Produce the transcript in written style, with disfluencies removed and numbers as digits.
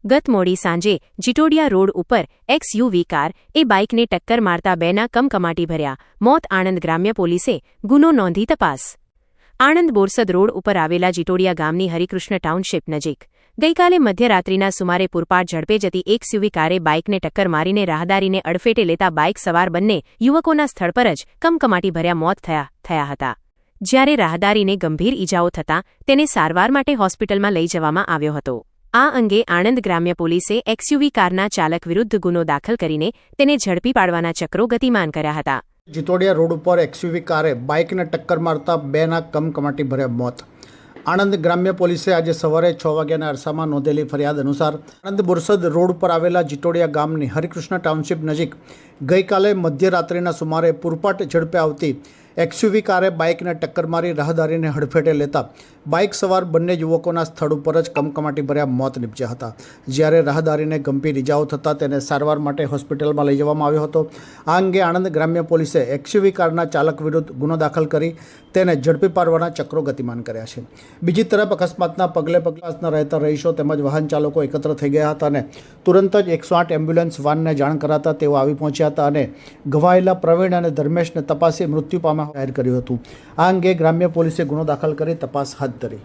ગત મોડી સાંજે જીટોડિયા રોડ ઉપર એક્સયુવી કાર એ બાઇકને ટક્કર મારતા બેના કમકમાટી ભર્યા મોત. આણંદ ગ્રામ્ય પોલીસે ગુનો નોંધી તપાસ. આણંદ બોરસદ રોડ ઉપર આવેલા જીટોડિયા ગામની હરિકૃષ્ણ ટાઉનશીપ નજીક ગઈકાલે મધ્યરાત્રિના સુમારે પૂરપાટ ઝડપે જતી એક્સયુવી કારે બાઇકને ટક્કર મારીને રાહદારીને અડફેટે લેતા બાઇક સવાર બંને યુવકોના સ્થળ પર જ કમકમાટી ભર્યા મોત થયા હતા. જ્યારે રાહદારીને ગંભીર ઈજાઓ થતાં તેને સારવાર માટે હોસ્પિટલમાં લઈ જવામાં આવ્યો હતો. આ અંગે આણંદ ગ્રામ્ય પોલીસે એક્સયુવી કારના ચાલક વિરુદ્ધ ગુનો દાખલ કરીને તેને ઝડપી પાડવાના ચક્રો ગતિમાન કર્યા હતા. જીટોડિયા રોડ ઉપર એક્સયુવી કારે બાઇકને ટક્કર મારતા બેના કમકમાટી ભર્યા મોત. આણંદ ગ્રામ્ય પોલીસે આજે સવારે 6 વાગ્યાના અરસામાં નોંધેલી ફરિયાદ અનુસાર આણંદ બોરસદ રોડ ઉપર આવેલા જીટોડિયા ગામની હરિકૃષ્ણ ટાઉનશીપ નજીક ગઈકાલે મધ્યરાત્રિના સુમારે પૂરપાટ ઝડપે આવતી એક્સયુવી કારે બાઇકને ટક્કર મારી રાહદારીને હડફેટે લેતા બાઇક સવાર બંને યુવકોના સ્થળ ઉપર જ કમકમાટી ભર્યા મોત નીપજ્યા હતા. જ્યારે રાહદારીને ગંભીર ઇજાઓ થતાં તેને સારવાર માટે હોસ્પિટલમાં લઈ જવામાં આવ્યો હતો. આ અંગે આણંદ ગ્રામ્ય પોલીસે એક્સયુવી કારના ચાલક વિરુદ્ધ ગુનો દાખલ કરી તેને ઝડપી પાડવાના ચક્રો ગતિમાન કર્યા છે. બીજી તરફ અકસ્માતના પગલે પગલાસના રહેતા રહીશો તેમજ વાહન ચાલકો એકત્ર થઈ ગયા હતા અને તુરંત જ 108 એમ્બ્યુલન્સ વાનને જાણ કરાતા તેઓ આવી પહોંચ્યા હતા અને ઘવાયેલા પ્રવીણ અને ધર્મેશને તપાસી મૃત્યુ પામ્યા જાહેર કર્યું હતું. આ અંગે ગ્રામ્ય પોલીસે ગુનો દાખલ કરી તપાસ હાથ ધરી.